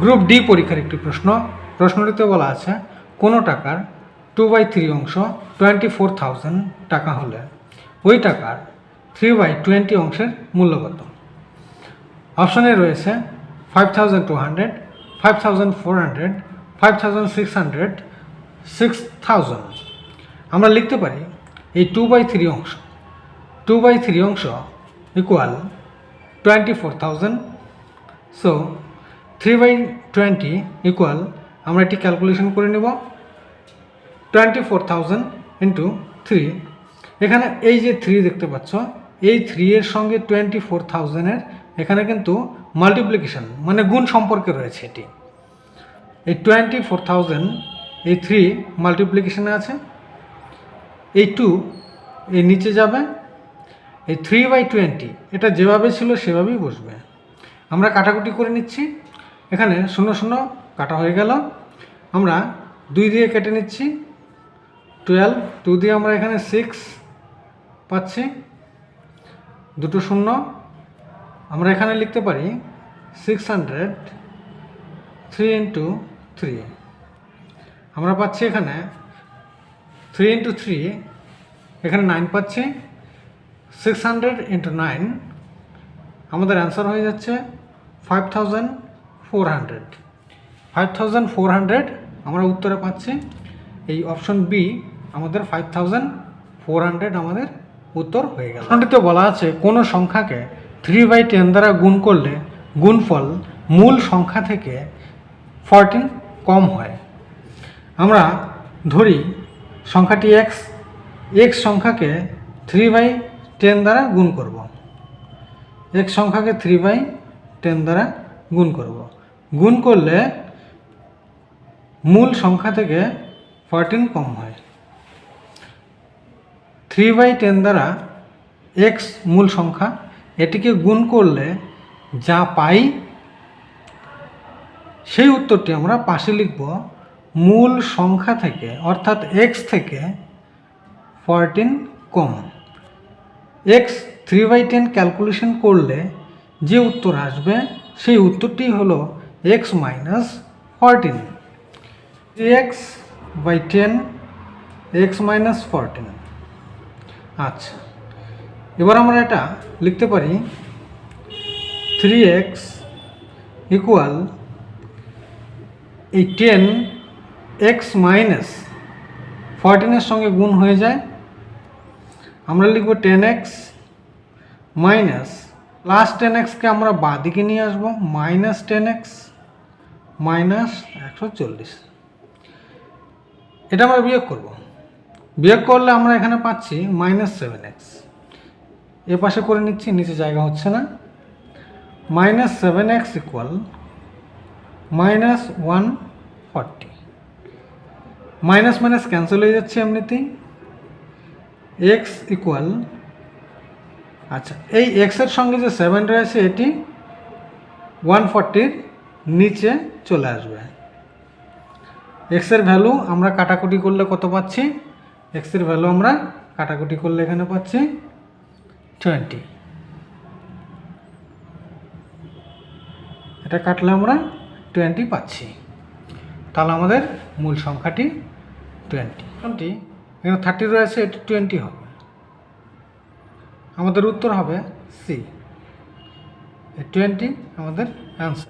Group D পরীক্ষার একটি প্রশ্নটিতে বলা আছে কোনো টাকার 2/3 অংশ 24,000 টাকা হলে ওই টাকার 3/20 অংশের মূল্য কত? অপশনে রয়েছে 5,200, 5,400, 5,600, 6,000। আমরা লিখতে পারি এই 2/3 অংশ 2/3 অংশ ইকুয়াল 24,000। সো 3/20 ইকুয়াল, আমরা এটি ক্যালকুলেশন করে নেব 24,000 ইন্টু 3। এখানে এই যে 3 দেখতে পাচ্ছ, এই 3 এর সঙ্গে 24,000-এর এখানে কিন্তু মাল্টিপ্লিকেশন মানে গুণ সম্পর্কে রয়েছে। এটি এই 24,000 এই 3 মাল্টিপ্লিকেশনে আছে, এই 2 এই নিচে যাবে, এই 3/20 এটা যেভাবে ছিল সেভাবেই বসবে। আমরা কাটাকুটি করে নিচ্ছি, এখানে 0 0 কাটা হয়ে গেল। আমরা 2 দিয়ে কেটে নিচ্ছি 12, 2 দিয়ে আমরা এখানে 6 পাচ্ছি, দুটো 0। আমরা এখানে লিখতে পারি 600, 3 ইন্টু 3। আমরা পাচ্ছি এখানে 3 ইন্টু 3, এখানে 9 পাচ্ছি। 600 ইন্টু 9 আমাদের অ্যান্সার হয়ে যাচ্ছে 5,400। 5,400 আমরা উত্তরে পাচ্ছি। এই অপশন বি আমাদের 5,400 আমাদের উত্তর হয়ে গেল। প্রশ্নটিতে বলা আছে কোনো সংখ্যাকে 3/10 দ্বারা গুণ করলে গুণফল মূল সংখ্যা থেকে 14 কম হয়। আমরা ধরি সংখ্যাটি x সংখ্যাকে 3/10 দ্বারা গুণ করব। x সংখ্যাকে 3/10 দ্বারা গুণ করব। গুণ করলে মূল সংখ্যা থেকে 14 কম হয়। 3/10 দ্বারা x মূল সংখ্যা, এটিকে গুণ করলে যা পাই সেই উত্তরটি আমরা পাশে লিখব মূল সংখ্যা থেকে, অর্থাৎ x থেকে 14 কম। x 3/10 ক্যালকুলেশন করলে যে উত্তর আসবে সেই উত্তরটি হলো x minus 14। 3x/10 x minus 14। আচ্ছা, এবার আমরা এটা লিখতে পারি 3x ইকুয়াল এই 10 x মাইনাস 14-এর সঙ্গে গুণ হয়ে যায়। আমরা লিখব 10x মাইনাস প্লাস 10xকে আমরা বাঁদিকে নিয়ে আসবো, মাইনাস 10x মাইনাস 140। এটা আমরা বিয়োগ করব। বিয়োগ করলে আমরা এখানে পাচ্ছি মাইনাস 7x। এ পাশে করে নিচ্ছি, নিচে জায়গা হচ্ছে না। Minus 7x equal minus 140। Minus minus cancel হয়ে যাচ্ছে এমনিতেই। x ইকুয়াল, আচ্ছা এই x এর সঙ্গে যে 7 রয়েছে এটি 140-র নিচে চলে আসবে। x এর ভ্যালু আমরা কাটাকুটি করলে কত পাচ্ছি? x এর ভ্যালু আমরা কাটাকুটি করলে এখানে পাচ্ছি 20। এটা কাটলে আমরা 20 পাচ্ছি। তাহলে আমাদের মূল সংখ্যাটি 20। এখানে 30 রয়েছে, এটি 20 হবে। আমাদের উত্তর হবে সি, 20 আমাদের অ্যান্সার।